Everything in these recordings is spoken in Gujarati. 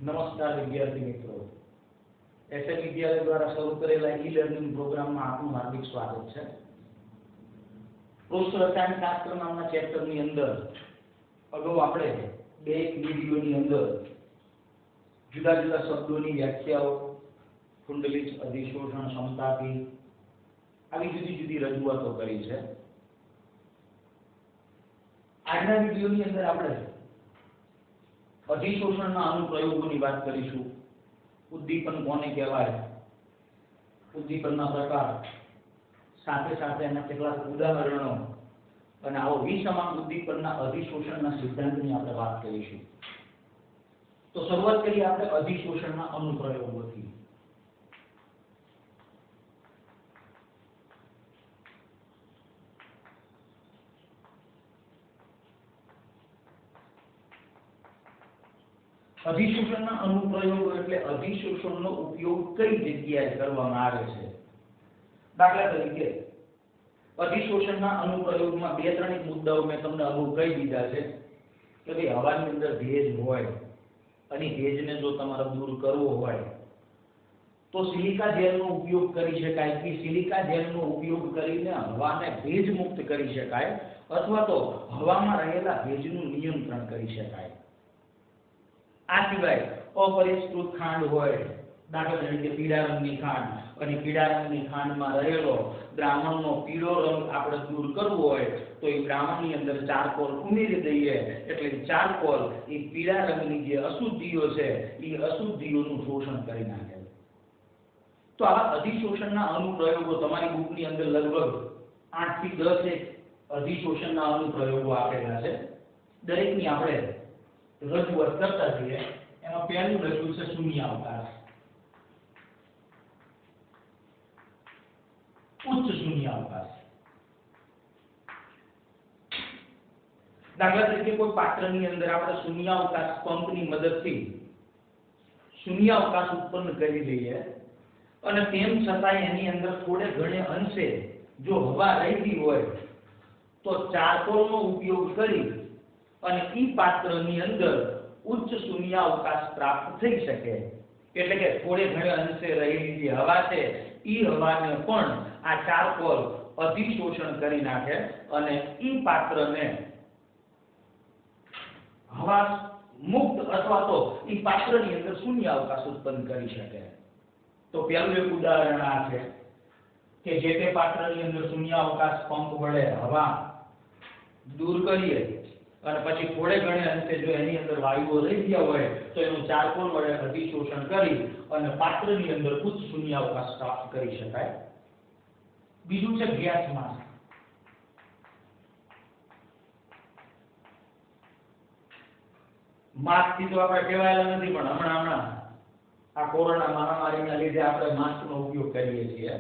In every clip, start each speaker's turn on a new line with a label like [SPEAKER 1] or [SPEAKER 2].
[SPEAKER 1] નમસ્કાર વિદ્યાર્થી મિત્રો, એસએમ વિદ્યાલય દ્વારા શરૂ કરેલા ઈ લર્નિંગ પ્રોગ્રામમાં આપનું હાર્દિક સ્વાગત છે। પૃષ્ઠ રસાયણશાસ્ત્ર નામના ચેપ્ટરની અંદર અગાઉ આપણે બે વિડિયોની અંદર જુદા જુદા શબ્દોની વ્યાખ્યાઓ, કુંડલિત, અધિશોષણ, સમતાપી આવી જુદી જુદી રજૂઆતો કરી છે। આજના વિડિયોની અંદર આપણે अधिशोषणના અનુપ્રયોગોની વાત કરીશું। ઉદ્દીપન કોને કહેવાય, ઉદ્દીપનના પ્રકાર, સાથે સાથે એના કેટલાક ઉદાહરણો અને આવો વિસમાન ઉદ્દીપનના અધિશોષણના સિદ્ધાંતની આપણે વાત કરીશું। તો શરૂઆત કરીએ આપણે અધિશોષણના અનુપ્રયોગોથી। अधिशोषणના અનુપ્રયોગો એટલે અધિશોષણનો ઉપયોગ કઈ જગ્યાએ કરવામાં આવે છે। દાખલા તરીકે અધિશોષણના અનુપ્રયોગમાં બે ત્રણ મુદ્દાઓ મેં તમને અગાઉ કહી દીધા છે કે ભાઈ હવાની અંદર ભેજ હોય અને ભેજને જો તમારે દૂર કરવો હોય તો સિલિકા જેલનો ઉપયોગ કરી શકાય। કે સિલિકા જેલનો ઉપયોગ કરીને હવાને ભેજ મુક્ત કરી શકાય અથવા તો હવામાં રહેલા ભેજનું નિયંત્રણ કરી શકાય। આ સિવાય અપરિષ્કૃત ખાંડ હોય, દાખલા તરીકે પીળા રંગની ખાંડ, અને પીળા રંગની ખાંડમાં રહેલો દ્રાવણનો પીળો રંગ આપણે દૂર કરવો હોય તો એ દ્રાવણની અંદર ચારકોલ ઉમેરી દઈએ એટલે ચારકોલ એ પીળા રંગની જે અશુદ્ધિઓ છે એ અશુદ્ધિઓનું શોષણ કરી નાખે। તો આવા અધિશોષણના અનુપ્રયોગો તમારી બુકની અંદર લગભગ 8 થી 10 અધિશોષણના અનુપ્રયોગો આપેલા છે। દરેકની આપણે રજૂઆત કરતા જઈએ। એમાં પહેલું લખ્યું છે શૂન્યાવકાશ, ઉચ્ચ શૂન્યાવકાશ। દાખલા તરીકે કોઈ પાત્રની અંદર આપણે શૂન્યાવકાશ પંપની મદદથી શૂન્યાવકાશ ઉત્પન્ન કરી દઈએ અને તેમ છતાં એની અંદર થોડે ઘણે અંશે જો હવા રહેતી હોય તો ચારકોલનો ઉપયોગ કરી અને ઈ પાત્રની અંદર ઉચ્ચ શૂન્યાવકાશ પ્રાપ્ત થઈ શકે। એટલે કે થોડે ઘણે અંશે રહેલી જે હવા છે ઈ હવાને પણ આ ચારકોલ અધિશોષણ કરી નાખે અને ઈ પાત્રને હવા મુક્ત અથવા તો ઈ પાત્રની અંદર શૂન્યાવકાશ ઉત્પન્ન કરી શકે। તો પહેલું એક ઉદાહરણ આ છે કે જે તે પાત્રની અંદર શૂન્યાવકાશ પંપ વડે હવા દૂર કરીએ અને પછી થોડે ઘણે અંશે જો એની અંદર વાયુઓ રહી ગયા હોય તો એનું ચારકોલ વડે અધિશોષણ કરી અને પાત્રની અંદર ઉચ્ચ શૂન્યાવકાશ પ્રાપ્ત કરી શકાય। બીજું છે ગેસ માસ્ક। માસ્ક થી તો આપણે કહેવાયેલા નથી પણ હમણાં આ કોરોના મહામારીના લીધે આપણે માસ્કનો ઉપયોગ કરીએ છીએ।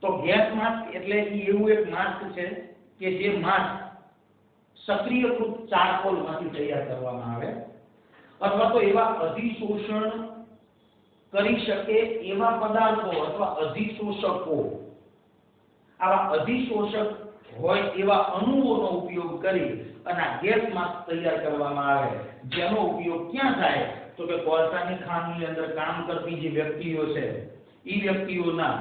[SPEAKER 1] તો ગેસ માસ્ક એટલે એવું એક માસ્ક છે કે જે માસ્ક સક્રિયકૃત ચારકોલમાંથી તૈયાર કરવામાં આવે અથવા તો એવા અધિશોષણ કરી શકે એવા પદાર્થો અથવા અધિશોષકો, આવા અધિશોષક હોય એવા અણુઓનો ઉપયોગ કરી અને આ ગેસ માસ્ક તૈયાર કરવામાં આવે। જેનો ઉપયોગ ક્યાં થાય તો કે કોલસાની ખાણની અંદર કામ કરતી જે વ્યક્તિઓ છે એ વ્યક્તિઓના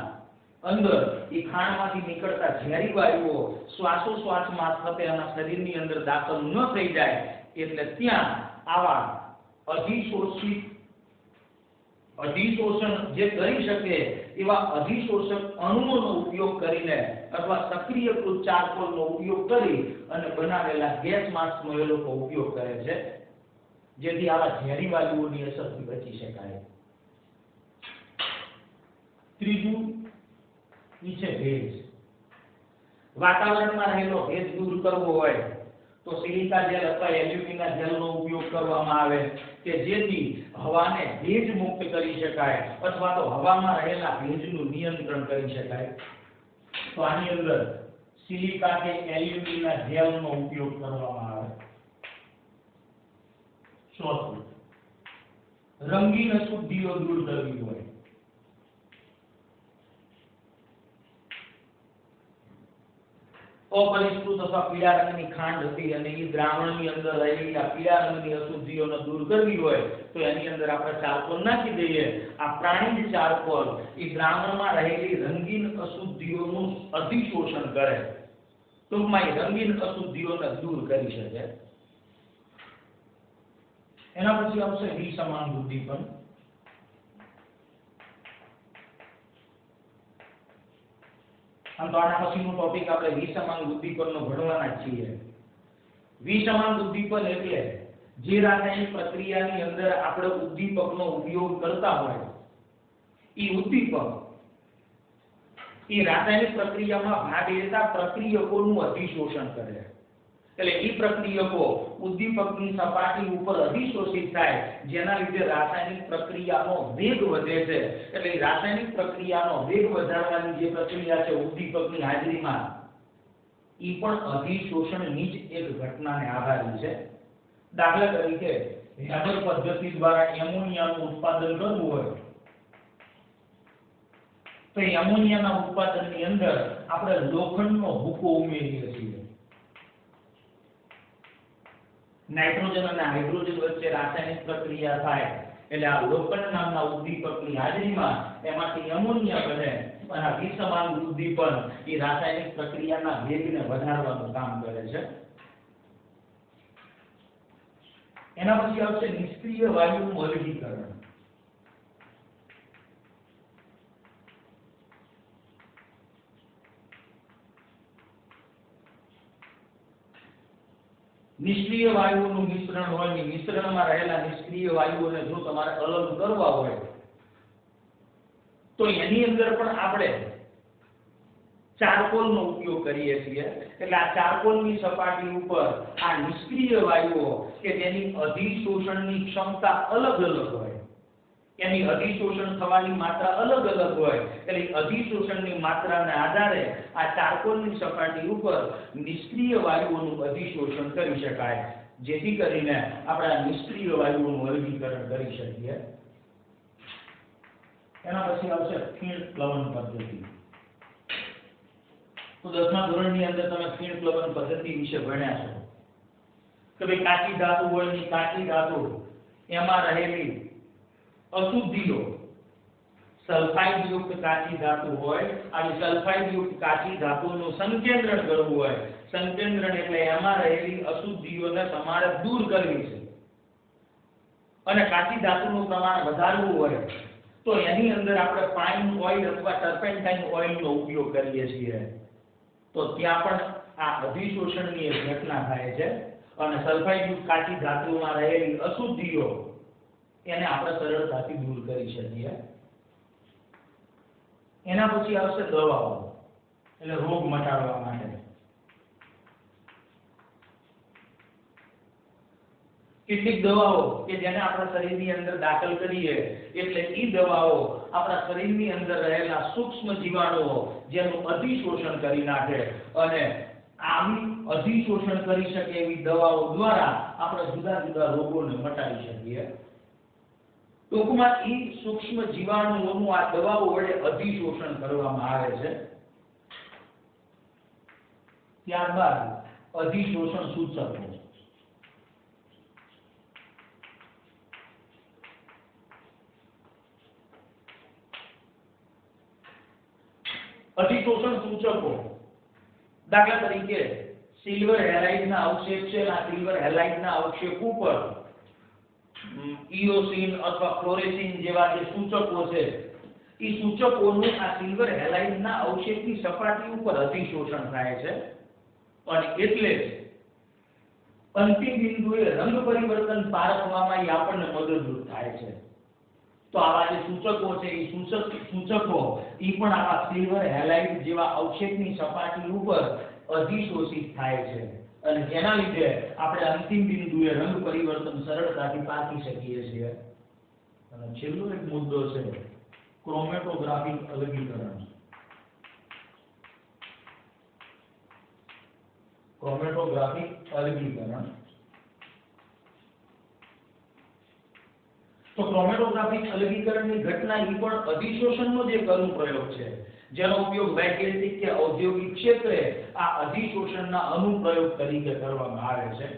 [SPEAKER 1] અંદર એ ખાણમાંથી નીકળતા ઝેરી વાયુઓ શ્વાસોશ્વાસ મારફતે એના શરીરની અંદર દાખલ ન થઈ જાય એટલે ત્યાં આવા અધિશોષણ જે કરી શકે એવા અધિશોષક અણુઓનો ઉપયોગ કરીને અથવા સક્રિયકૃત ચારકોલનો ઉપયોગ કરી અને બનાવેલા ગેસ માસ્કનો એ લોકો ઉપયોગ કરે છે જેથી આવા ઝેરી વાયુઓની અસરથી બચી શકાય। ત્રીજું નીચે ભેજ। વાતાવરણમાં રહેલો ભેજ દૂર કરવો હોય તો સિલિકા જેલ અથવા એલ્યુમિના જેલનો ઉપયોગ કરવામાં આવે કે જેથી હવાને ભેજ મુક્ત કરી શકાય અથવા તો હવામાં રહેલા ભેજનું નિયંત્રણ કરી શકાય। તો આની અંદર સિલિકા કે એલ્યુમિના જેલનો ઉપયોગ કરવામાં આવે। ચોથું, રંગીન અશુદ્ધિઓ દૂર કરવી હોય अपरिष्कृत अथवा पीळा रंगनी खांड हती અને એ દ્રાવણની અંદર રહેલી આ પીળા રંગની અશુદ્ધિઓને દૂર કરવી હોય તો એની અંદર આપણે ચારકોલ નાખી દઈએ. આ પ્રાણીજ ચારકોલ એ દ્રાવણમાં રહેલી રંગીન અશુદ્ધિઓનું અધિશોષણ કરે, ટૂંકમાં એ રંગીન અશુદ્ધિઓને દૂર કરી શકે. એના પછી આવશે વિસમાન ઉદ્દીપન. આમ તો આના પછીનો ટોપિક આપણે વિસમાન ઉદ્દીપનનો ભણવાના જ છીએ. વિસમાન ઉદ્દીપન એટલે જે રાસાયણિક પ્રક્રિયાની અંદર આપણે ઉદ્દીપકનો ઉપયોગ કરતા હોય એ ઉદ્દીપક એ રાસાયણિક પ્રક્રિયામાં ભાગ લેતા પ્રક્રિયકોનું અધિશોષણ કરે. એટલે એ પ્રક્રિયકો ઉદ્દીપકની સપાટી ઉપર અધિશોષિત થાય, જેના લીધે રાસાયણિક પ્રક્રિયાનો વેગ વધે છે. એટલે રાસાયણિક પ્રક્રિયાનો વેગ વધારવાની જે પ્રક્રિયા છે ઉદ્દીપકની હાજરીમાં, એ પણ અધિશોષણની જ એક ઘટનાને આધારી છે. દાખલા તરીકે હેબર પદ્ધતિ દ્વારા એમોનિયાનું ઉત્પાદન કરવું હોય તો એમોનિયાના ઉત્પાદનની અંદર આપણે લોખંડનો ભૂકો ઉમેરીએ છીએ. નાઇટ્રોજન અને હાઇડ્રોજન વચ્ચે રાસાયણિક પ્રક્રિયા થાય એટલે આ લોખંડ નામના ઉદ્દીપકની હાજરીમાં એમાંથી એમોનિયા બને અને આ વિસમાન ઉદ્દીપન એ રાસાયણિક પ્રક્રિયાના વેગને વધારવાનું કામ કરે છે. એના પછી આવશે નિષ્ક્રિય વાયુનું અલગીકરણ. નિષ્ક્રિય વાયુઓનું મિશ્રણ હોય ને મિશ્રણમાં રહેલા નિષ્ક્રિય વાયુઓને જો તમારે અલગ કરવા હોય તો એની અંદર પણ આપણે ચારકોલનો ઉપયોગ કરીએ છીએ. એટલે આ ચારકોલની સપાટી ઉપર આ નિષ્ક્રિય વાયુઓ કે જેની અધિશોષણની ક્ષમતા અલગ અલગ હોય, એની અધિશોષણ થવાની માત્રા અલગ અલગ હોય, એટલે અધિશોષણની માત્રાને આધારે આ ચારકોલની સપાટી ઉપર નિષ્ક્રિય વાયુઓનું અધિશોષણ કરી શકાય, જેથી કરીને આપણે આ નિષ્ક્રિય વાયુઓનું વર્ગીકરણ કરી શકીએ. એના પછી આવશે ફીણ પ્લવન પદ્ધતિ. તો 10મા ધોરણની અંદર તમે ફીણ પ્લવન પદ્ધતિ વિશે ભણ્યા છો કે ભાઈ કાચી ધાતુ હોય ની કાચી ધાતુ એમાં રહેલી અશુદ્ધિઓ સલ્ફાઇડ યુક્ત કાચી ધાતુ હોય, આવી સલ્ફાઇડ યુક્ત કાચી ધાતુનું સંકેન્દ્રણ કરવું હોય, સંકેન્દ્રણ એટલે એમાં રહેલી અશુદ્ધિઓને તમારે દૂર કરવી છે અને કાચી ધાતુનું પ્રમાણ વધારવું હોય તો એની અંદર આપણે પાઇન ઓઇલ અથવા ટર્પેન્ટાઇન ઓઇલનો ઉપયોગ કરીએ છીએ. તો ત્યાં પણ આ અધિશોષણની એક ઘટના થાય છે અને સલ્ફાઇડ યુક્ત કાચી ધાતુમાં રહેલી અશુદ્ધિઓ એને આપણે સરળતાથી દૂર કરી શકીએ. એના પછી આવશે દવાઓ, એટલે રોગ મટાડવા માટે. કેટલીક દવાઓ કે જેને આપણા શરીરની અંદર દાખલ કરીએ એટલે એ દવાઓ આપણા શરીરની અંદર રહેલા સૂક્ષ્મ જીવાણુઓ જેનું અધિશોષણ કરી નાખે અને આવી અધિશોષણ કરી શકે એવી દવાઓ દ્વારા આપણે જુદા જુદા રોગોને મટાડી શકીએ. ટૂંકમાં એ સૂક્ષ્મ જીવાણુઓનું આ દવાઓ વડે અધિશોષણ કરવામાં આવે છે. ત્યારબાદ અધિશોષણ સૂચકો. અધિશોષણ સૂચકો દાખલા તરીકે સિલ્વર હેલાઇડના અવક્ષેપ છે, આ સિલ્વર હેલાઇડના અવક્ષેપ ઉપર ઇઓસિન અથવા ફ્લોરેસિન જેવા જે સૂચકો છે એ સૂચકોનું આ સિલ્વર હેલાઇડના અવક્ષેપની સપાટી ઉપર અધિશોષણ થાય છે અને એટલે અંતિમ બિંદુએ રંગ પરિવર્તન પારખવામાં એ આપણને મદદરૂપ થાય છે. તો આવા જે સૂચકો છે એ સૂચકો એ પણ આવા સિલ્વર હેલાઇડ જેવા અવક્ષેપની સપાટી ઉપર અધિશોષિત થાય છે અને જેના લીધે આપણે અંતિમ બિંદુએ રંગ પરિવર્તન સરળતાથી પારખી શકીએ છીએ. અને છેલ્લો એક મુદ્દો છે ક્રોમેટોગ્રાફિક અલગીકરણ. ક્રોમેટોગ્રાફિક અલગીકરણ તો ક્રોમેટોગ્રાફિક અલગીકરણની ઘટના એ પણ અધિશોષણનો જ એક અનુપ્રયોગ છે. જેનો ઉપયોગ વૈકલ્પિક કે ઔદ્યોગિક ક્ષેત્રે આ અધિશોષણના અનુપ્રયોગ તરીકે કરવામાં આવે છે.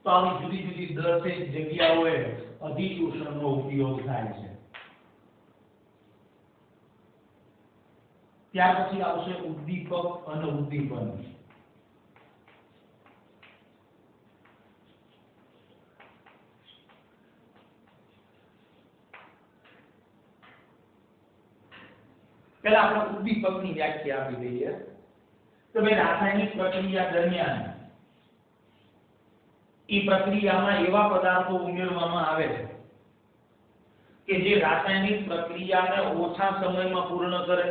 [SPEAKER 1] તો આવી જુદી જુદી 10 જગ્યાઓએ અધિશોષણનો ઉપયોગ થાય છે. ત્યાર પછી આવશે ઉદ્દીપક અને ઉદ્દીપન. પહેલા આપણે ઉદ્દીપકની વ્યાખ્યા આપી દઈએ. તો ભાઈ રાસાયણિક પ્રક્રિયા દરમિયાન ઈ પ્રક્રિયામાં એવા પદાર્થો ઉમેરવામાં આવે છે કે જે રાસાયણિક પ્રક્રિયાને ઓછા સમયમાં પૂર્ણ કરે.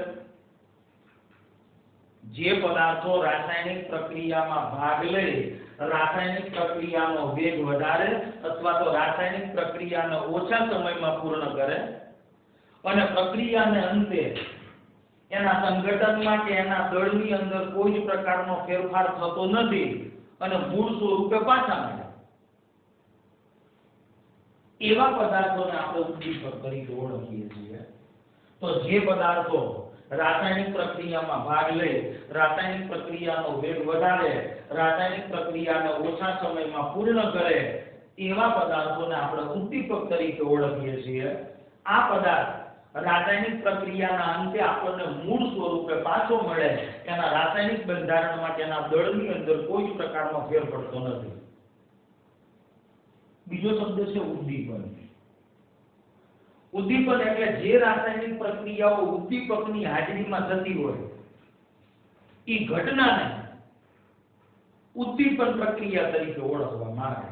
[SPEAKER 1] જે પદાર્થો રાસાયણિક પ્રક્રિયામાં ભાગ લે રાસાયણિક પ્રક્રિયાનો વેગ વધારે અથવા તો રાસાયણિક પ્રક્રિયાને ઓછા સમયમાં પૂર્ણ કરે અને પ્રક્રિયાને અંતે એના સંગઠનમાં કે એના દળની અંદર કોઈ જ પ્રકારનો ફેરફાર થતો નથી અને મૂળ સ્વરૂપે પાછા મળે એવા પદાર્થોને આપણે ઉદ્દીપક તરીકે ઓળખીએ છીએ. તો જે પદાર્થો રાસાયણિક પ્રક્રિયામાં ભાગ લે રાસાયણિક પ્રક્રિયાનો વેગ વધારે રાસાયણિક પ્રક્રિયાને ઓછા સમયમાં પૂર્ણ કરે એવા પદાર્થોને આપણે ઉદ્દીપક તરીકે ઓળખીએ છીએ. આ પદાર્થ રાસાયણિક પ્રક્રિયાના અંતે આપણને મૂળ સ્વરૂપે પાછો મળે એના રાસાયણિક બંધારણમાં તેના દળની અંદર કોઈ જ પ્રકારનો ફેર પડતો નથી. બીજો શબ્દ છે ઉદ્દીપન. ઉદ્દીપન એટલે જે રાસાયણિક પ્રક્રિયાઓ ઉદ્દીપકની હાજરીમાં થતી હોય એ ઘટનાને ઉદ્દીપન પ્રક્રિયા તરીકે ઓળખવામાં આવે.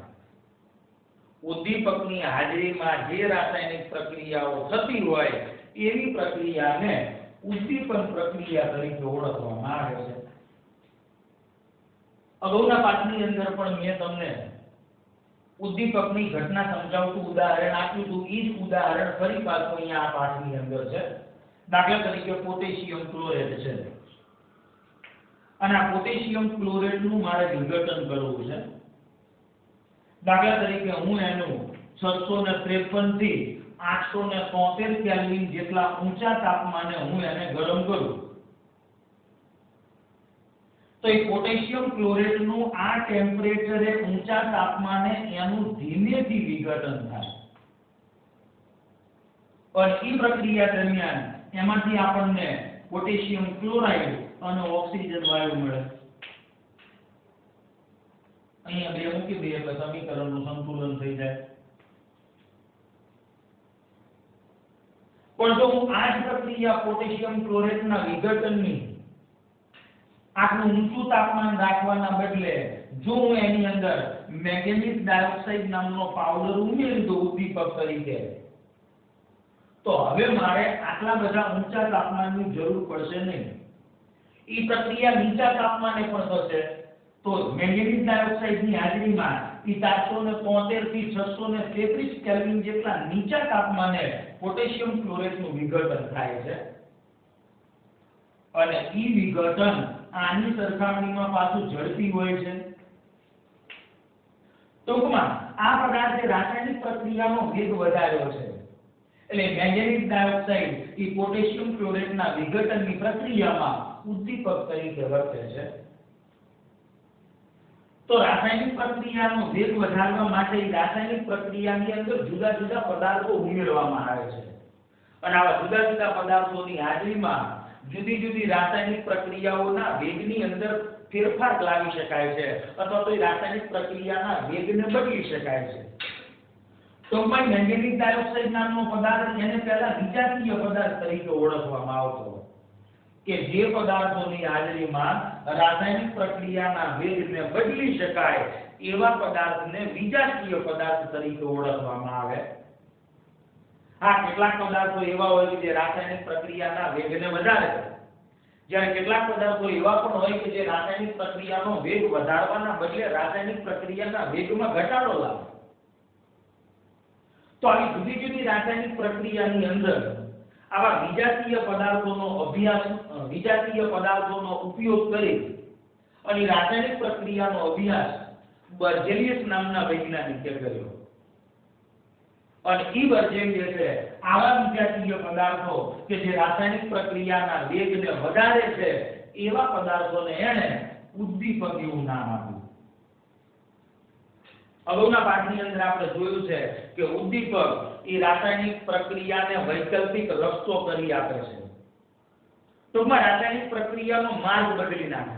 [SPEAKER 1] ઉદ્દીપકની હાજરીમાં જે રાસાયણિક પ્રક્રિયાઓ થતી હોય એવી પ્રક્રિયાને ઉદ્દીપન પ્રક્રિયા તરીકે ઓળખવામાં આવે છે. અગાઉના પાઠની અંદર પણ મેં તમને ઉદ્દીપકની ઘટના સમજાવતું ઉદાહરણ આપ્યું હતું. એ જ ઉદાહરણ ફરી પાછું અહીંયા આ પાઠની અંદર છે. દાખલા તરીકે પોટેશિયમ ક્લોરેટ છે અને આ પોટેશિયમ ક્લોરેટનું મારે વિઘટન કરવું છે. દાખલા તરીકે હું એનું 653 થી 873 કેલ્વિન જેટલા ઊંચા તાપમાને હું એને ગરમ કરું તો એ પોટેશિયમ ક્લોરેટનું આ ટેમ્પરેચરે ઊંચા તાપમાને એનું ધીમેથી વિઘટન થાય અને એ પ્રક્રિયા દરમિયાન એમાંથી આપણને પોટેશિયમ ક્લોરાઇડ અને ઓક્સિજન વાયુ મળે. અહીંયા બે મૂકી દઈએ એટલે સમીકરણનું સંતુલન થઈ જાય. પણ જો હું આ જ પ્રક્રિયા પોટેશિયમ ક્લોરેટના વિઘટનની આટલું ઊંચું તાપમાન રાખવાના બદલે જો હું એની અંદર મેંગેનીઝ ડાયોક્સાઇડ નામનો પાવડર ઉમેરી દઉં ઉદ્દીપક તરીકે તો હવે મારે આટલા બધા ઊંચા તાપમાનની જરૂર પડશે નહીં. એ પ્રક્રિયા નીચા તાપમાને પણ થશે તો મેંગેનીઝ ડાયોક્સાઇડની હાજરીમાં એ 473 થી 633 કેલ્વિન જેટલા નીચા તાપમાને પોટેશિયમ ક્લોરેટનું વિઘટન થાય છે અને એ વિઘટન આની સરખામણીમાં પાછું ઝડપી હોય છે. ટૂંકમાં આ પદાર્થે રાસાયણિક પ્રક્રિયાનો વેગ વધાર્યો છે એટલે મેંગેનીઝ ડાયોક્સાઇડ એ પોટેશિયમ ક્લોરેટના વિઘટનની પ્રક્રિયામાં ઉદ્દીપક તરીકે વર્તે છે. તો રાસાયણિક પ્રક્રિયાનો વેગ વધારવા માટે રાસાયણિક પ્રક્રિયાની અંદર જુદા જુદા પદાર્થો ઉમેરવામાં આવે છે અને આવા જુદા જુદા પદાર્થોની હાજરીમાં જુદી જુદી રાસાયણિક પ્રક્રિયાઓના વેગની અંદર ફેરફાર લાવી શકાય છે અથવા તો રાસાયણિક પ્રક્રિયાના વેગને બદલી શકાય છે. ટૂંકમાં મેંગેનીઝ ડાયોક્સાઇડ નામનો પદાર્થ એને પહેલા વિજાતીય પદાર્થ તરીકે ઓળખવામાં આવતો કે જે પદાર્થોની હાજરીમાં રાસાયણિક પ્રક્રિયાના વેગને બદલી શકાય એવા પદાર્થને વિજાતીય પદાર્થ તરીકે ઓળખવામાં આવે. હા, કેટલાક પદાર્થો એવા હોય કે જે રાસાયણિક પ્રક્રિયાના વેગને વધારે જ્યારે કેટલાક પદાર્થો એવા પણ હોય કે જે રાસાયણિક પ્રક્રિયાનો વેગ વધારવાના બદલે રાસાયણિક પ્રક્રિયાના વેગમાં ઘટાડો લાવે. તો આવી જુદી જુદી રાસાયણિક પ્રક્રિયાની અંદર આવા વિજાતીય પદાર્થોનો ઉપયોગ કરી અને રાસાયણિક પ્રક્રિયાનો અભ્યાસ બર્જેલિયસ નામના વૈજ્ઞાનિકે કર્યો. અને ઈ વર્જન જે છે આવા વિજાતીય પદાર્થો કે જે રાસાયણિક પ્રક્રિયાના વેગને વધારે છે એવા પદાર્થોને એને ઉદ્દીપક એવું નામ આપ્યું. અગાઉના પાઠની અંદર આપણે જોયું છે કે ઉદ્દીપક એ રાસાયણિક પ્રક્રિયાને વૈકલ્પિક રસ્તો કરી આપે છે. ટૂંકમાં રાસાયણિક પ્રક્રિયાનો માર્ગ બદલી નાખે.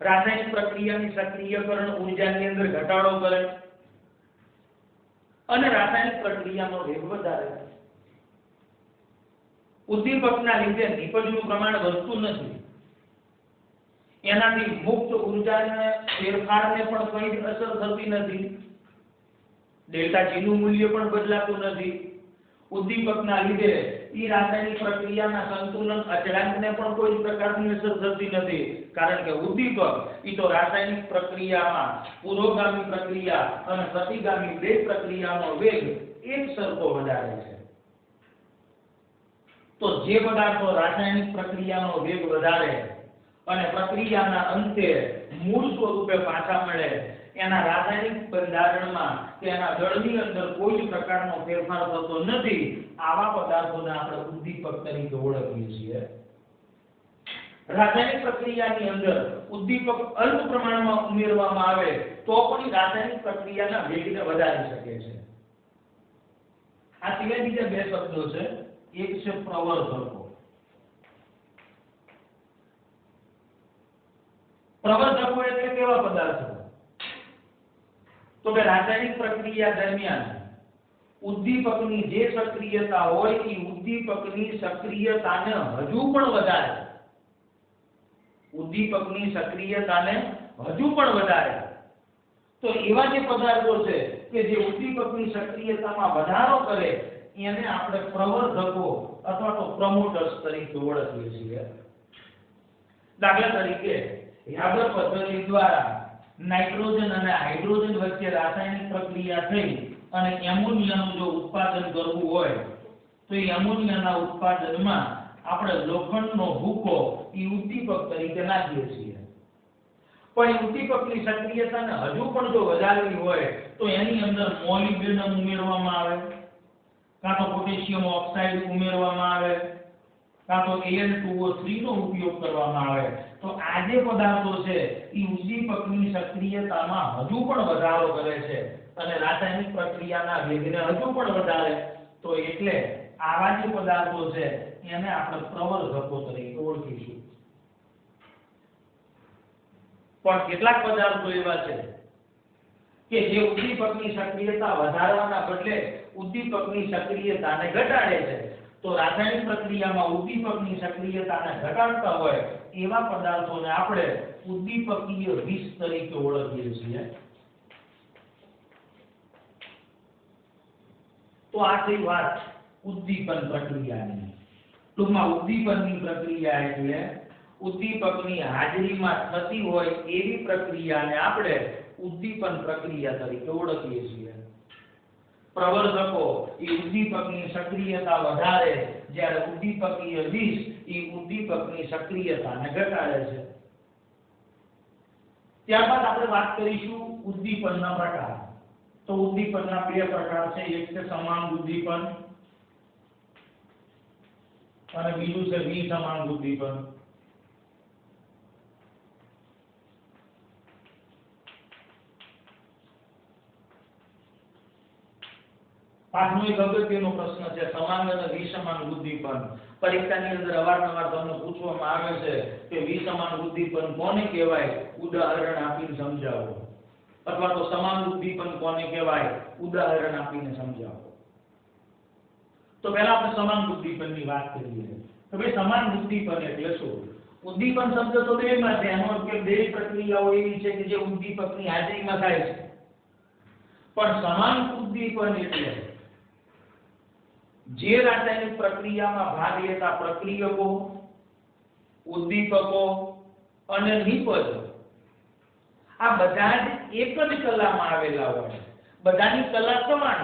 [SPEAKER 1] રાસાયણિક પ્રક્રિયાની સક્રિયકરણ ઉર્જાની અંદર ઘટાડો કરે અને રાસાયણિક પ્રક્રિયાનો વેગ વધારે. ઉદ્દીપકના લીધે નિપજનું પ્રમાણ વધતું નથી. એનાથી મુક્ત ઉર્જાને ફેરફારને પણ કોઈ અસર થતી નથી. ડેલ્ટા જી નું મૂલ્ય પણ બદલાતું નથી. ઉદ્દીપકના લીધે ઈ રાસાયણિક પ્રક્રિયાના સંતુલન અચળાંકને પણ કોઈ પ્રકારની અસર થતી નથી. કારણ કે ઉદ્દીપક ઈ તો રાસાયણિક પ્રક્રિયામાં પુરોગામી પ્રક્રિયા અને પ્રતિગામી બે પ્રક્રિયાનો વેગ એક સરખો વધારે છે. તો જે પદાર્થો રાસાયણિક પ્રક્રિયાનો વેગ વધારે અને પ્રક્રિયાના અંતે મૂળ સ્વરૂપે પાછા મળે એના રાસાયણિક બંધારણમાં કે એના દળની અંદર કોઈ પ્રકારનો ફેરફાર થતો નથી. આવા પદાર્થોને આપણે ઉદ્દીપક તરીકે ઓળખીએ છીએ. રાસાયણિક પ્રક્રિયાની અંદર ઉદ્દીપક અલ્પ પ્રમાણમાં ઉમેરવામાં આવે તો પણ રાસાયણિક પ્રક્રિયાના વેગને વધારી શકે છે. આ સિવાય બીજા બે શબ્દો છે. એક છે પ્રવર્ધકો. પ્રવર્ધકો એટલે કેવા પદાર્થો? તો કે રાસાયણિક પ્રક્રિયા દરમિયાન ઉદ્દીપકની જે સક્રિયતા હોય એ ઉદ્દીપકની સક્રિયતાને હજુ પણ વધારે. ઉદ્દીપકની સક્રિયતાને હજુ પણ વધારે. તો એવા જે પદાર્થો છે કે જે ઉદ્દીપકની સક્રિયતામાં વધારો કરે એને આપણે પ્રવર્ધકો અથવા તો પ્રમોટર્સ તરીકે ઓળખીએ છીએ. દાખલા તરીકે યાગર પદ્ધતિ દ્વારા નાઇટ્રોજન અને હાઇડ્રોજન વચ્ચે રાસાયણિક પ્રક્રિયા થઈ અને એમોનિયાનું જો ઉત્પાદન કરવું હોય તો એ એમોનિયાના ઉત્પાદનમાં આપણે લોખંડનો ભૂકો એ ઉદ્દીપક તરીકે નાખીએ છીએ. પણ એ ઉદ્દીપકની સક્રિયતાને હજુ પણ જો વધારવી હોય તો એની અંદર મોલિબ્ડેનમ ઉમેરવામાં આવે, કાં તો પોટેશિયમ ઓક્સાઇડ ઉમેરવામાં આવે, કાં તો Al2O3 નો ઉપયોગ કરવામાં આવે. તો આ જે પદાર્થો છે એ ઉદ્દીપકની સક્રિયતામાં હજુ પણ વધારો કરે છે અને રાસાયણિક પ્રક્રિયાના વેગને હજુ પણ વધારે. તો એટલે આવા જે પદાર્થો છે એને આપણે પ્રવર્ધકો તરીકે ઓળખીશું. પણ કેટલાક પદાર્થો એવા છે કે જે ઉદ્દીપકની સક્રિયતા વધારવાના બદલે ઉદ્દીપકની સક્રિયતાને ઘટાડે છે. તો રાસાયણિક પ્રક્રિયામાં ઉદ્દીપકની સક્રિયતાને ઘટાડતા હોય એવા પદાર્થોને આપણે ઉદ્દીપકીય વિષ તરીકે ઓળખીએ છીએ. તો આ થઈ વાત ઉદ્દીપન પ્રક્રિયાની. ટૂંકમાં ઉદ્દીપનની પ્રક્રિયા એટલે ઉદ્દીપકની હાજરીમાં થતી હોય એવી પ્રક્રિયાને આપણે ઉદ્દીપન પ્રક્રિયા તરીકે ઓળખીએ છીએ. પ્રવર્ધકો એ ઉદ્દીપકની સક્રિયતા વધારે જ્યારે ઉદ્દીપકીય વિષ એ ઉદ્દીપકની સક્રિયતાને ઘટાડે છે. ત્યારબાદ આપણે વાત કરીશું ઉદ્દીપનના પ્રકાર. તો ઉદ્દીપનના બે પ્રકાર છે. એક છે સમાન ઉદ્દીપન અને બીજું છે વિસમાન ઉદ્દીપન. પાંચમો એક અગત્યનો પ્રશ્ન છે સમાન અને વિસમાન ઉદ્દીપન. પરીક્ષાની અંદર અવારનવાર તમને પૂછવામાં આવે છે કે વિસમાન ઉદ્દીપન કોને કહેવાય, ઉદાહરણ આપીને સમજાવો. અથવા તો સમાન ઉદ્દીપન કોને કહેવાય, ઉદાહરણ આપીને સમજાવો. તો પહેલા આપણે સમાન ઉદ્દીપનની વાત કરીએ. તો ભાઈ સમાન ઉદ્દીપન એટલે શું? ઉદ્દીપન શબ્દ તો બેમાં છે. એનો અર્થ કે બે પ્રક્રિયાઓ એવી છે કે જે ઉદ્દીપકની હાજરીમાં થાય છે. પણ સમાન ઉદ્દીપન એટલે જે રાસાયણિક પ્રક્રિયામાં ભાગ લેતા પ્રક્રિયકો, ઉદ્દીપકો અને નિપજો આ બધા જ એક જ કલામાં આવેલા હોય. બધાની કલા સમાન.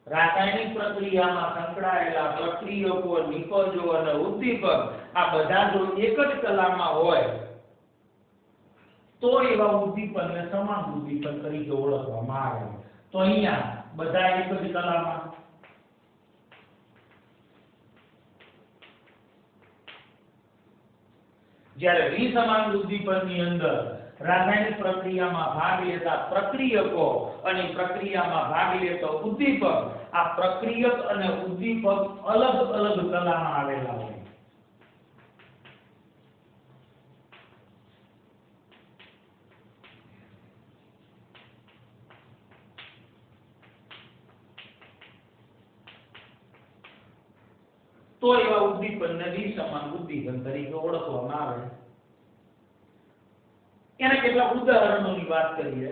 [SPEAKER 1] રાસાયણિક પ્રક્રિયામાં સંકળાયેલા પ્રક્રિયકો, નિપજો અને ઉદ્દીપક આ બધા જો એક જ કલામાં હોય તો એવા ઉદ્દીપનને સમાન ઉદ્દીપન તરીકે ઓળખવામાં આવે. તો અહીંયા બધા એક જ કલામાં, જ્યારે વિસમાન ઉદ્દીપનની અંદર રાસાયણિક પ્રક્રિયામાં ભાગ લેતા પ્રક્રિયકો અને પ્રક્રિયામાં ભાગ લેતો ઉદ્દીપક, આ પ્રક્રિયક અને ઉદ્દીપક અલગ અલગ કલામાં આવેલા હોય. તો એવા ઉદ્દીપનને વિસમાન ઉદ્દીપન તરીકે ઓળખવામાં આવે. એના કેટલાક ઉદાહરણોની વાત કરીએ.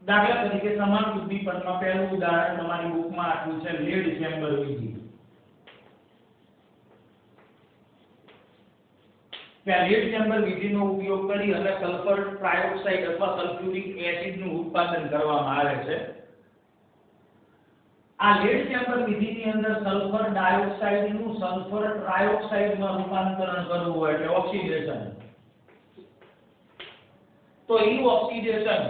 [SPEAKER 1] દાખલા તરીકે સમાન ઉદ્દીપનમાં પહેલું ઉદાહરણ તમારી બુકમાં આપ્યું છે લેડ ચેમ્બર વિધિ. ત્યાં લેડ ચેમ્બર વિધિનો ઉપયોગ કરી અને સલ્ફર ટ્રાયોક્સાઇડ અથવા સલ્ફ્યુરિક એસિડનું ઉત્પાદન કરવામાં આવે છે. આ લેડ ચેમ્બર વિધિની અંદર સલ્ફર ડાયોક્સાઇડનું સલ્ફર ટ્રાયોક્સાઇડમાં રૂપાંતરણ કરવું હોય એટલે ઓક્સિડેશન. તો એ ઓક્સિડેશન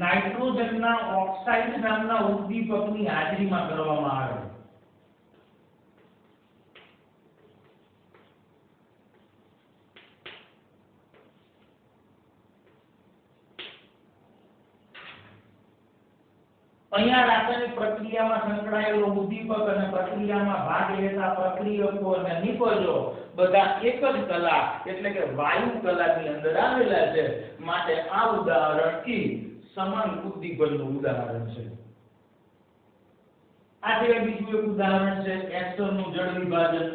[SPEAKER 1] નાઇટ્રોજનના ઓક્સાઇડ નામના ઉદ્દીપકની હાજરીમાં કરવામાં આવે. અહીંયા રાસાયણિક પ્રક્રિયામાં સંકળાયેલો ઉદ્દીપક અને પ્રક્રિયામાં ભાગ લેતા પ્રક્રિયકો અને નિપજો બધા એક જ કલા એટલે કે વાયુ કલાની અંદર આવેલા છે. માટે આ ઉદાહરણ ઈ સમાન ઉદ્દીપનનું ઉદાહરણ છે. આ સિવાય બીજું એક ઉદાહરણ છે એસ્ટરનું જળ વિભાજન.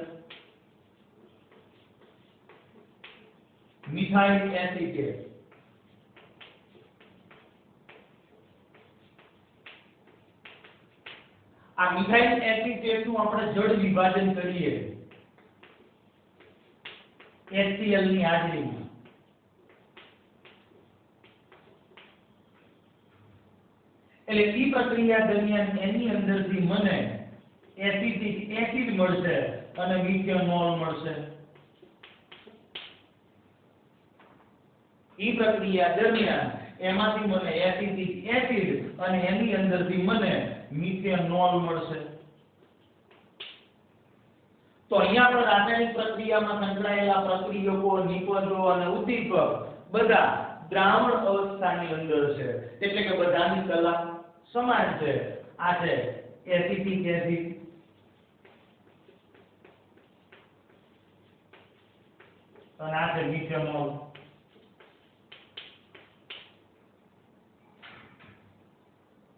[SPEAKER 1] Methyl acetate. આ મિથાઇલ એસિટેટનું આપણે જળ વિભાજન કરીએ HCl ની હાજરીમાં, એટલે ಈ પ્રક્રિયા દરમિયાન એની અંદરથી મને એસિટિક એસિડ મળશે અને મિથેનોલ મળશે. ಈ પ્રક્રિયા દરમિયાન એમાંથી મને એસિટિક એસિડ અને એની અંદરથી મને મિથેનોલ મળશે. તો અહીંયા પણ રાસાયણિક પ્રક્રિયામાં સંકળાયેલા પ્રક્રિયકો, નિપજો અને ઉદ્દીપક બધા દ્રાવણ અવસ્થાની અંદર છે એટલે કે બધાની કલા સમાન છે. આ છે એસિટિક એસિડ અને આ છે મિથેનોલ.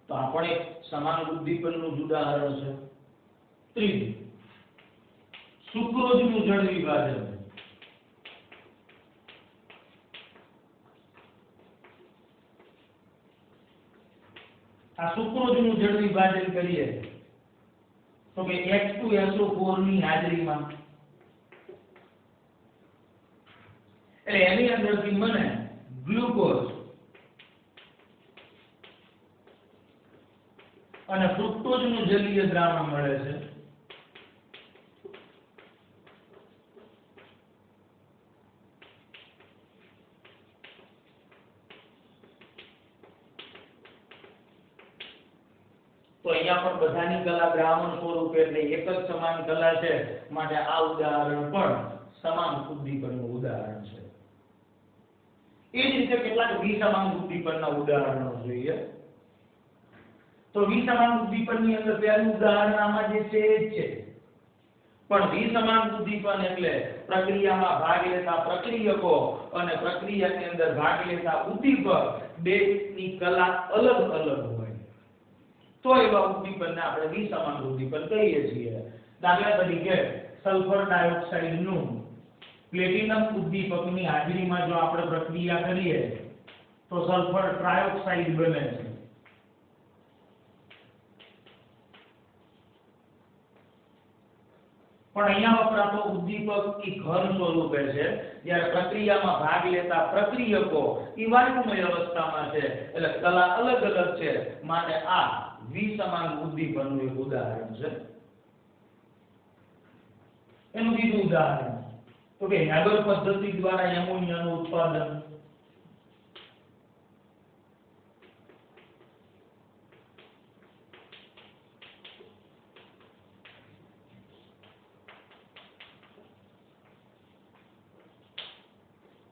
[SPEAKER 1] તો આ પણ એક સમાન ઉદ્દીપનનું ઉદાહરણ છે. ત્રીજું સુક્રોઝનું જળ વિભાજન. આ સુક્રોઝનું જળ વિભાજન કરીએ તો કે H2SO4 ની હાજરીમાં, એટલે એની અંદરથી મને ગ્લુકોઝ અને ફ્રુક્ટોઝનું જલીય દ્રાવણ મળે છે. તો અહીંયા પણ બધાની કલા દ્રાવણ સ્વરૂપે એટલે એક જ સમાન કલા છે. માટે આ ઉદાહરણ પણ સમાન ઉદ્દીપનનું ઉદાહરણ છે. એ જ રીતે કેટલાક વિસમાન ઉદ્દીપનના ઉદાહરણો જોઈએ. તો વિસમાન ઉદ્દીપનની અંદર પહેલું ઉદાહરણ આમાં જે છે એ જ છે. પણ વિસમાન ઉદ્દીપન એટલે પ્રક્રિયામાં ભાગ લેતા પ્રક્રિયકો અને પ્રક્રિયાની અંદર ભાગ લેતા ઉદ્દીપક બેની કલા અલગ અલગ હોય. તો એવા ઉદ્દીપનને આપણે વિસમાન ઉદ્દીપન કહીએ છીએ. દાખલા તરીકે સલ્ફર ડાયોક્સાઇડનું પ્લેટિનમ ઉદ્દીપકની હાજરીમાં જો આપણે પ્રક્રિયા કરીએ તો સલ્ફર ટ્રાયોક્સાઇડ બને છે. પણ અહીંયા વપરાતો ઉદ્દીપક એ ઘન સ્વરૂપે છે, જ્યારે પ્રક્રિયામાં ભાગ લેતા પ્રક્રિયકો એ વાયુમય અવસ્થામાં છે એટલે કલા અલગ અલગ છે. માટે આ વિસમાન ઉદ્દીપનનું એક ઉદાહરણ છે. એનું બીજું ઉદાહરણ તો કે હેગર પદ્ધતિ દ્વારા એમોનિયાનું ઉત્પાદન.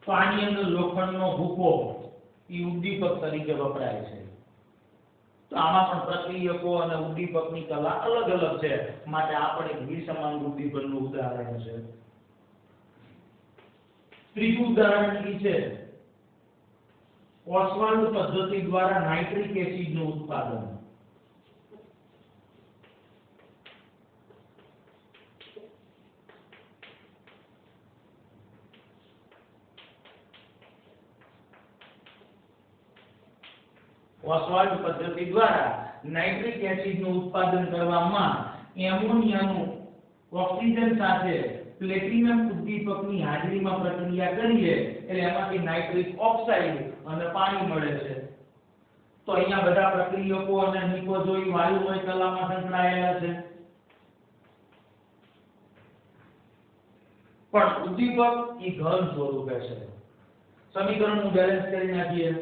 [SPEAKER 1] તો આની અંદર લોખંડનો ભૂકો એ ઉદ્દીપક તરીકે વપરાય છે. તો આમાં પણ પ્રક્રિયકો અને ઉદ્દીપકની કલા અલગ અલગ છે, માટે આ પણ એક વિસમાન ઉદ્દીપકનું ઉદાહરણ છે. ત્રીજું ઉદાહરણ એ છે ઓસ્વાલ્ડ પદ્ધતિ દ્વારા નાઇટ્રિક એસિડનું ઉત્પાદન. ઓસ્વાલ્ડ પદ્ધતિ દ્વારા નાઇટ્રિક એસિડનું ઉત્પાદન કરવામાં એમોનિયાનું ઓક્સિજન સાથે પ્લેટિનમ ઉદ્દીપકની હાજરીમાં પ્રક્રિયા કરીએ એટલે એમાંથી નાઇટ્રિક ઓક્સાઇડ અને પાણી મળે છે. તો અહીંયા બધા પ્રક્રિયકો અને નિકોજોઈ વાયુમય કલામાં સંકળાયેલા છે. પણ ઉદ્દીપક એ ઘન સ્વરૂપે છે. સમીકરણનું બેલેન્સ કરી નાખીએ.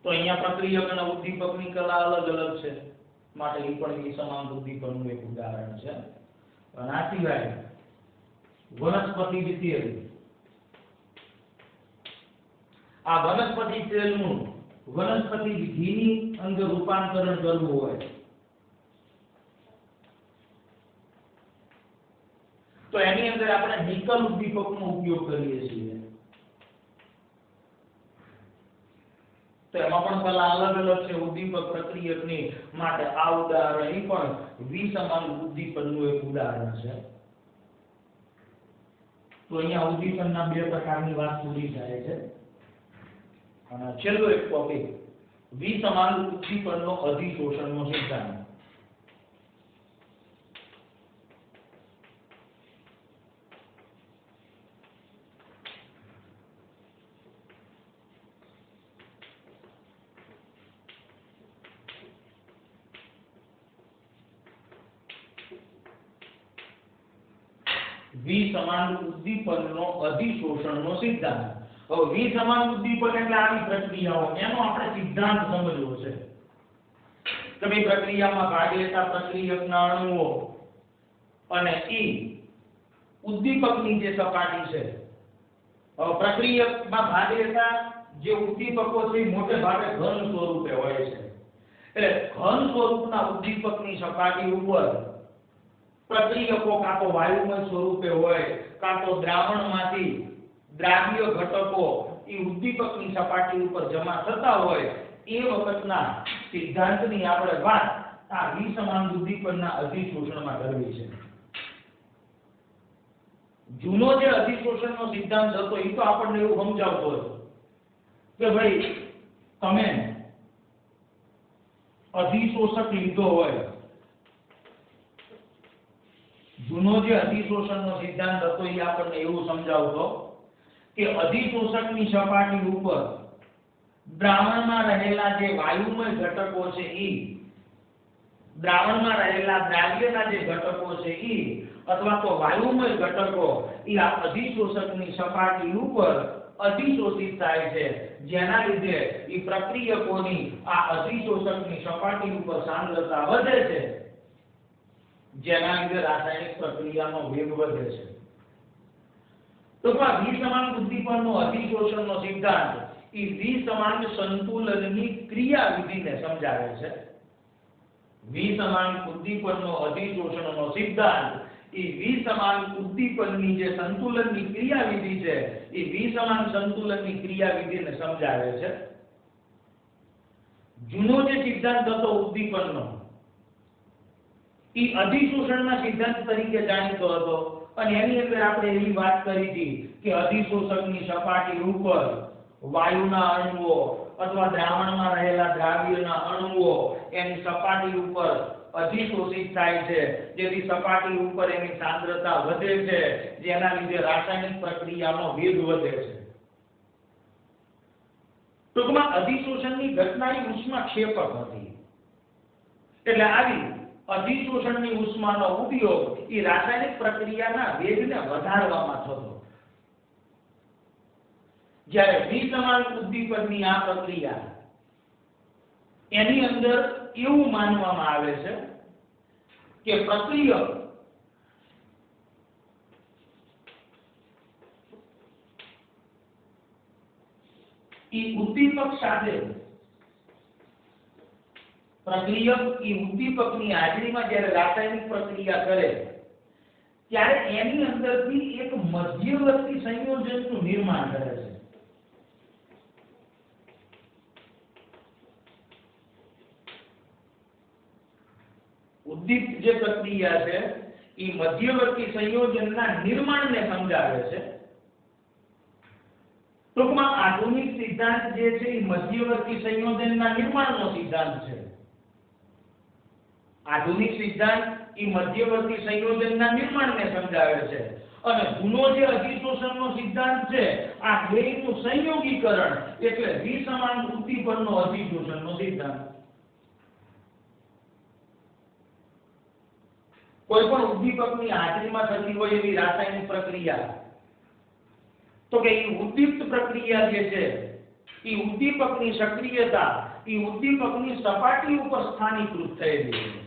[SPEAKER 1] તો અહીંયા પ્રક્રિયક અને ઉદ્દીપકની કલા અલગ અલગ છે, માટે એ પણ વિસમાન ઉદ્દીપકનું એક ઉદાહરણ છે. અને આ સિવાય વનસ્પતિ તેલ, આ વનસ્પતિ તેલનું વનસ્પતિ ઘીની અંદર રૂપાંતરણ કરવું હોય તો એની અંદર આપણે નિકલ ઉદ્દીપકનો ઉપયોગ કરીએ છીએ. તો એમાં પણ કલા અલગ અલગ છે ઉદ્દીપક પ્રક્રિયકની, માટે આ ઉદાહરણ એ પણ વિસમાન ઉદ્દીપકનું એક ઉદાહરણ છે. તો અહીંયા ઉદ્દીપકના બે પ્રકારની વાત પૂરી થાય છે. અને છેલ્લો એક ટોપિક વિસમાન ઉદ્દીપકનો અધિશોષણનો સિદ્ધાંત. વિસમાન ઉદ્દીપકનો અધિશોષણનો સિદ્ધાંત. હવે વિસમાન ઉદ્દીપક એટલે આવી પ્રક્રિયાઓ, એનો આપણે સિદ્ધાંત સમજવો છે. કે ભાઈ પ્રક્રિયામાં ભાગ લેતા પ્રક્રિયકના અણુઓ અને ઉદ્દીપકની જે સપાટી છે, હવે પ્રક્રિયકમાં ભાગ લેતા જે ઉદ્દીપકો છે એ મોટે ભાગે ઘન સ્વરૂપે હોય છે. એટલે ઘન સ્વરૂપના ઉદ્દીપકની સપાટી ઉપર પ્રક્રિયકો કાં તો વાયુમય સ્વરૂપે હોય કાં તો દ્રાવણમાંથી દ્રાવ્ય ઘટકો એ ઉદ્દીપકની સપાટી ઉપર જમા થતા હોય, એ વખતના સિદ્ધાંતની આપણે વાત આ વિસમાન ઉદ્દીપકના અધિશોષણમાં કરવી છે. જૂનો જે અધિશોષણનો સિદ્ધાંત હતો એ તો આપણને એવું સમજાવતો હતો કે ભાઈ તમે અધિશોષક લીધો હોય, જૂનો જે અધિશોષણનો સિદ્ધાંત હતો એ આપણને એવું સમજાવતો કે અધિશોષકની સપાટી ઉપર દ્રાવણમાં રહેલા જે વાયુમય ઘટકો છે એ, દ્રાવણમાં રહેલા દ્રાવ્યના જે ઘટકો છે એ અથવા તો વાયુમય ઘટકો એ આ અધિશોષકની સપાટી ઉપર અધિશોષિત થાય છે, જેના લીધે એ પ્રક્રિયકોની આ અધિશોષકની સપાટી ઉપર સાંદ્રતા વધે છે, જેના લીધે રાસાયણિક પ્રક્રિયાનો વેગ વધે છે. તો આ વિસમાન ઉદ્દીપકનો અધિશોષણનો સિદ્ધાંત એ વિસમાન સંતુલનની ક્રિયાવિધિને સમજાવે છે. વિસમાન ઉદ્દીપકનો અધિશોષણનો સિદ્ધાંત એ વિસમાન ઉદ્દીપકની જે સંતુલનની ક્રિયાવિધિ છે એ વિસમાન સંતુલનની ક્રિયાવિધિને સમજાવે છે. જૂનો જે સિદ્ધાંત હતો ઉદ્દીપકનો એ અધિશોષણના સિદ્ધાંત તરીકે જાણીતો હતો, અને એની અંદર આપણે એવી વાત કરી હતી કે અધિશોષકની સપાટી ઉપર વાયુના અણુઓ અથવા દ્રાવણમાં રહેલા દ્રાવ્યના અણુઓ એની સપાટી ઉપર અધિશોષિત થાય છે, જેથી સપાટી ઉપર એની સાંદ્રતા વધે છે, જેના લીધે રાસાયણિક પ્રક્રિયાનો વેગ વધે છે. ટૂંકમાં અધિશોષણની ઘટના એ ઉષ્માક્ષેપક હતી. એટલે આવી અધિશોષણની ઉષ્માનો ઉપયોગ એ રાસાયણિક પ્રક્રિયાના વેગને વધારવામાં થતો. જ્યારે વિસમાન ઉદ્દીપકની આ પ્રક્રિયા એની અંદર એવું માનવામાં આવે છે કે પ્રક્રિયક ઈ ઉદ્દીપક સાથે પ્રક્રિયક ઈ ઉદ્દીપકની હાજરીમાં જ્યારે રાસાયણિક પ્રક્રિયા કરે ત્યારે એની અંદરથી એક મધ્યવર્તી સંયોજનનું નિર્માણ કરે છે. ઉદ્દીપ જે પ્રક્રિયા છે એ મધ્યવર્તી સંયોજનના નિર્માણને સમજાવે છે. ટૂંકમાં આધુનિક સિદ્ધાંત જે છે એ મધ્યવર્તી સંયોજનના નિર્માણનો સિદ્ધાંત છે. આધુનિક સિદ્ધાંત એ મધ્યવર્તી સંયોજનના નિર્માણને સમજાવે છે અને જૂનો જે અધિશોષણનો સિદ્ધાંત છે આ બેયનું સંયોગીકરણ એટલે વિસમાન ઉદ્દીપનનો અધિશોષણનો સિદ્ધાંત. કોઈ પણ ઉદ્દીપકની હાજરીમાં થતી હોય એવી રાસાયણિક પ્રક્રિયા તો કે એ ઉદ્દીપ્ત પ્રક્રિયા જે છે એ ઉદ્દીપકની સક્રિયતા એ ઉદ્દીપકની સપાટી ઉપર સ્થાનીકૃત થયેલી છે.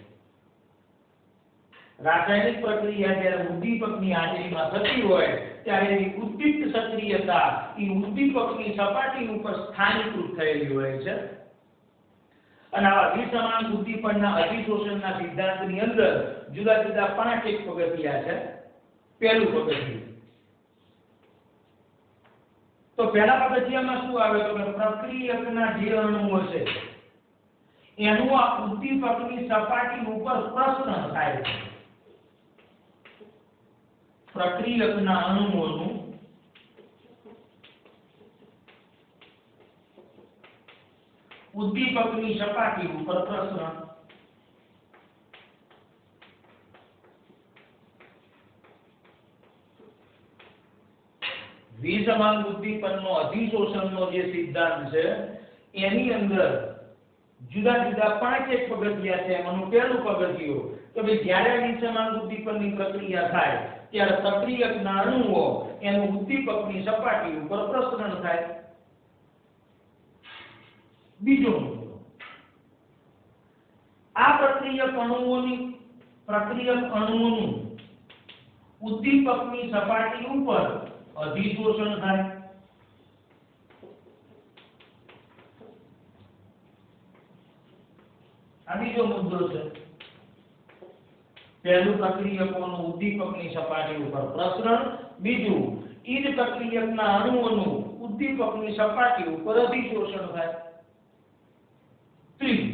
[SPEAKER 1] રાસાયણિક પ્રક્રિયા જ્યારે ઉદ્દીપકની હાજરીમાં થતી હોય ત્યારે એની ઉદ્દીપ્ત સક્રિયતા એ ઉદ્દીપકની સપાટી ઉપર સ્થાનીકૃત થયેલી હોય છે. અને આવા વિસમાન ઉદ્દીપનના અધિશોષણના સિદ્ધાંતની અંદર જુદા જુદા 5 એક પગથિયા છે. પહેલું પગથિયું તો પહેલા પગથિયામાં શું આવે તો કે પ્રક્રિયકના જે અણુઓ છે એનું આ ઉદ્દીપકની સપાટી ઉપર પ્રસરણ થાય છે. પ્રક્રિયકના અણુઓનું ઉદ્દીપકની સપાટી ઉપર પ્રસરણ. વિસમાન ઉદ્દીપનનો અધિશોષણનો જે સિદ્ધાંત છે એની અંદર જુદા જુદા 5 એક પગથિયા છે. એમાંનું પહેલું પગથિયું તો ભાઈ જ્યારે વિસમાન ઉદ્દીપનની પ્રક્રિયા થાય ત્યારે પ્રક્રિયકના અણુઓ એનું ઉદ્દીપકની સપાટી ઉપર પ્રસરણ થાય. બીજો મુદ્દો આ પ્રક્રિયક અણુઓનું ઉદ્દીપકની સપાટી ઉપર અધિશોષણ થાય. આ બીજો મુદ્દો છે. પહેલું પ્રક્રિયકોનું ઉદ્દીપકની સપાટી ઉપર પ્રસરણ, બીજું ઈ જ પ્રક્રિયકના અણુઓનું ઉદ્દીપકની સપાટી ઉપર અધિશોષણ થાય. ત્રીજું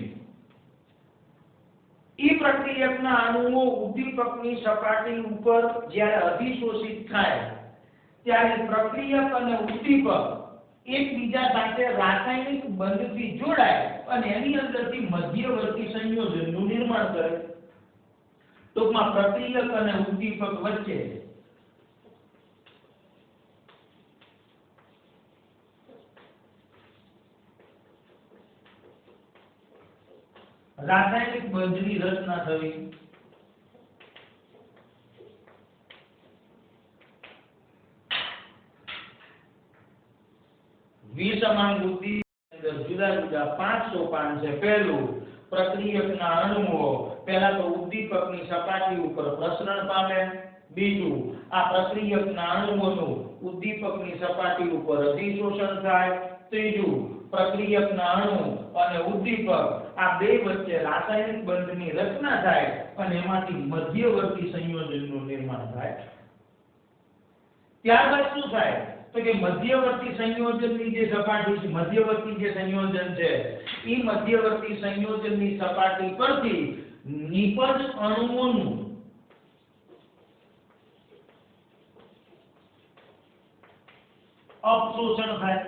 [SPEAKER 1] ઈ પ્રક્રિયકના અણુઓ ઉદ્દીપકની સપાટી ઉપર જ્યારે અધિશોષિત થાય ત્યારે પ્રક્રિયક અને ઉદ્દીપક એકબીજા સાથે રાસાયણિક બંધથી જોડાય અને એની અંદરથી મધ્યવર્તી સંયોજનનું નિર્માણ કરે. ટૂંકમાં પ્રક્રિયક અને ઉદ્દીપક વચ્ચે રાસાયણિક બંધની રચના થવી. વિસમાન ઉદ્દીપક અંદર જુદા જુદા 5 સોપાન છે. પહેલું પ્રક્રિયકના અણુઓ પહેલા તો ઉદ્દીપકની સપાટી ઉપર પ્રસરણ પામે. બીજું આ પ્રક્રિયકના અણુઓનું ઉદ્દીપકની સપાટી ઉપર અધિશોષણ થાય. ત્રીજું પ્રક્રિયકના અણુ અને ઉદ્દીપક આ બે વચ્ચે રાસાયણિક બંધની રચના થાય અને એમાંથી મધ્યવર્તી સંયોજનનું નિર્માણ થાય. ત્યારબાદ શું થાય તો કે મધ્યવર્તી સંયોજનની જે સપાટી છે, મધ્યવર્તી જે સંયોજન છે એ મધ્યવર્તી સંયોજનની સપાટી પરથી નિપજ અણુઓનું અપશોષણ થાય.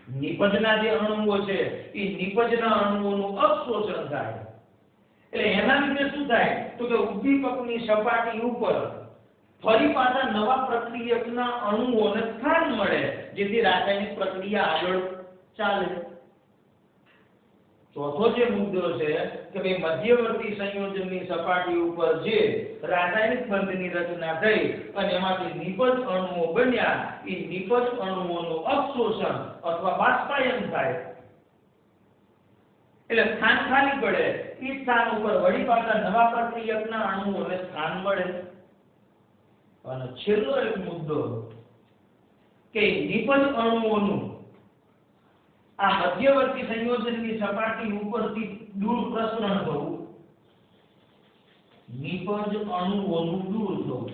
[SPEAKER 1] નિપજના જે અણુઓ છે એ નિપજના અણુઓનું અપશોષણ થાય. એટલે એના લીધે શું થાય તો કે ઉદ્દીપકની સપાટી ઉપર ફરી પાછા નવા પ્રક્રિયકના અણુઓને સ્થાન મળે જેથી રાસાયણિક પ્રક્રિયા આગળ ચાલે. ચોથો જે મુદ્દો છે કે ભાઈ મધ્યવર્તી સંયોજનની સપાટી ઉપર જે રાસાયણિક બંધની રચના થઈ અને એમાંથી નિપજ અણુઓ બન્યા એ નિપજ અણુઓનું અપશોષણ અથવા બાષ્પાયન થાય. એટલે સ્થાન ખાલી પડે, એ સ્થાન ઉપર વળી પાછા નવા પ્રક્રિયકના અણુઓને સ્થાન મળે. અને છેલ્લો એક મુદ્દો કે નિપજ અણુઓનું આ મધ્યવર્તી સંયોજનની સપાટી ઉપરથી દૂર પ્રસરણ થવું, નિપજ અણુઓનું દૂર થવું.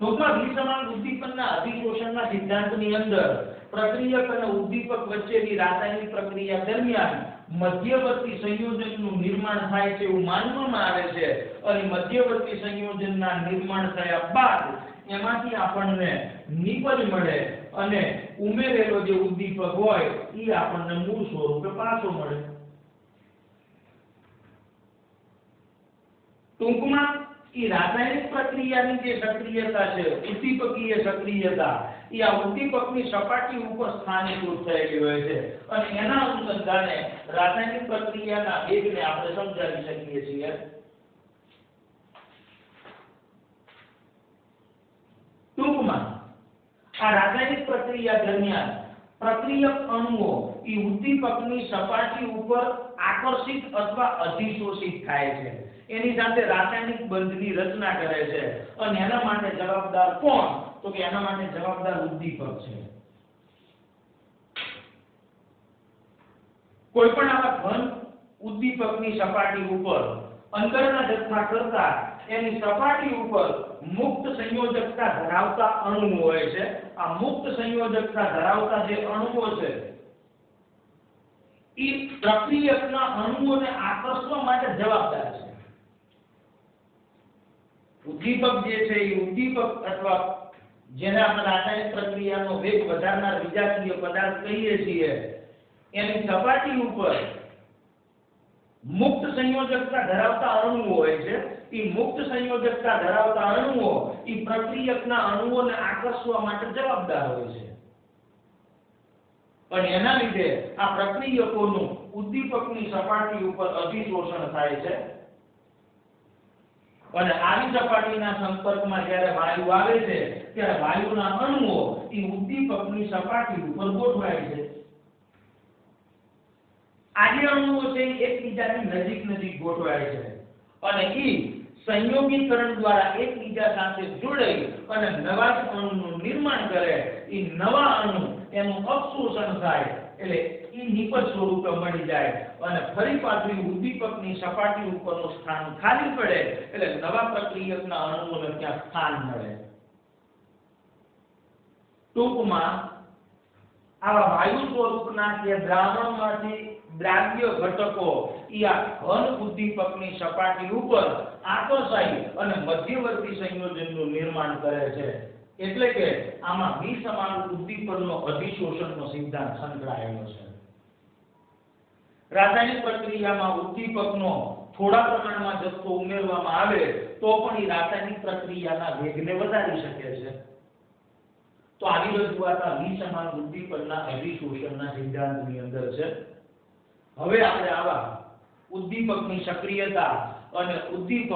[SPEAKER 1] ટૂંકમાં દ્વિસમાન ઉદ્દીપકના અધિશોષણના સિદ્ધાંતની અંદર પ્રક્રિયક અને ઉદ્દીપક વચ્ચેની રાસાયણિક પ્રક્રિયા દરમિયાન મધ્યવર્તી સંયોજનનું નિર્માણ થાય છે એવું માનવામાં આવે છે. અને મધ્યવર્તી સંયોજનના નિર્માણ થયા બાદ એમાંથી આપણને નિપજ મળે અને ઉમેરેલો જે ઉદ્દીપક હોય એ આપણને મૂળ સ્વરૂપે પાછો મળે. ટૂંકમાં એ રાસાયણિક પ્રક્રિયાની જે સક્રિયતા છે, ઉદ્દીપકીય સક્રિયતા, એ આ ઉદ્દીપકની સપાટી ઉપર સ્થાનીકૃત થયેલી હોય છે. અને એના અનુસંધાને રાસાયણિક પ્રક્રિયાના વેગને આપણે સમજાવી શકીએ છીએ. ટૂંકમાં આ રાસાયણિક પ્રક્રિયા દરમિયાન પ્રક્રિયક અણુઓ એ ઉદ્દીપકની સપાટી ઉપર આકર્ષિત અથવા અધિશોષિત થાય છે. એની સાથે રાસાયણિક બંધની રચના કરે છે. અને એના માટે જવાબદાર કોણ? તો કે એના માટે જવાબદાર ઉદ્દીપક છે. કોઈ પણ આવા ઘન ઉદ્દીપકની સપાટી ઉપર અંદરના જથ્થા કરતા એની સપાટી ઉપર મુક્ત સંયોજકતા ધરાવતા અણુઓ હોય છે. આ મુક્ત સંયોજકતા ધરાવતા જે અણુઓ છે એ પ્રક્રિયકના અણુઓને આકર્ષવા માટે જવાબદાર છે. ઉદ્દીપક જે છે એ ઉદ્દીપક અથવા જેને આપણે રાસાયણિક પ્રક્રિયાનો વેગ વધારનાર વિજાતીય પદાર્થ કહીએ છીએ, એની સપાટી ઉપર મુક્ત સંયોજકતા ધરાવતા અણુઓ હોય છે. એ મુક્ત સંયોજકતા ધરાવતા અણુઓ એ પ્રક્રિયકના અણુઓને આકર્ષવા માટે જવાબદાર હોય છે. અને એના લીધે આ પ્રક્રિયકોનું ઉદ્દીપકની સપાટી ઉપર અધિશોષણ થાય છે. અને આવી સપાટીના સંપર્કમાં જ્યારે વાયુ આવે છે ત્યારે વાયુના અણુઓ એ ઉદ્દીપકની સપાટી ઉપર ગોઠવાય છે. આ જે અણુઓ છે એકબીજાની નજીક ગોઠવાય છે અને એ સંયોગીકરણ દ્વારા એકબીજા સાથે જોડાઈ અને નવા અણુનું નિર્માણ કરે. એ નવા અણુ એનું અવશોષણ થાય એટલે એ નિપજ સ્વરૂપે મળી જાય અને ફરી પાછું ઉદ્દીપકની સપાટી ઉપરનું સ્થાન ખાલી પડે એટલે નવા પ્રક્રિયકના અણુઓને ત્યાં સ્થાન મળે. ટૂંકમાં આવા વાયુ સ્વરૂપના કે દ્રાવણમાંથી દ્રાવ્ય ઘટકો એ આ ઘન ઉદ્દીપકની સપાટી ઉપર આકર્ષાઈ અને મધ્યવર્તી સંયોજનનું નિર્માણ કરે છે. એટલે કે આમાં વિસમાન ઉદ્દીપકનો અધિશોષણનો સિદ્ધાંત સંકળાયેલો છે. રાસાયણિક પ્રક્રિયામાં ઉદ્દીપકનો થોડા પ્રમાણમાં જથ્થો ઉમેરવામાં આવે તો પણ એ રાસાયણિક પ્રક્રિયાના વેગને વધારી શકે છે. તો આવી રજૂઆત આ વિસમાન ઉદ્દીપકના અધિશોષણના સિદ્ધાંતની અંદર છે. હવે આપણે આવા ઉદ્દીપકની સક્રિયતા અને ઉદ્દીપક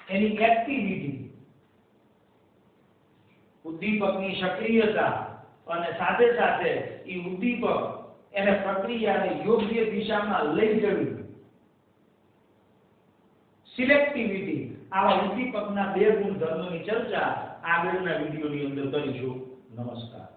[SPEAKER 1] એની એક્ટિવિટી, ઉદ્દીપકની સક્રિયતા અને સાથે સાથે એ ઉદ્દીપક એને પ્રક્રિયાને યોગ્ય દિશામાં લઈ જવી, સિલેક્ટિવિટી, આવા ઉદ્દીપકના બે ગુણધર્મોની ચર્ચા આગળના વિડિયોની અંદર કરીશું. નમસ્કાર.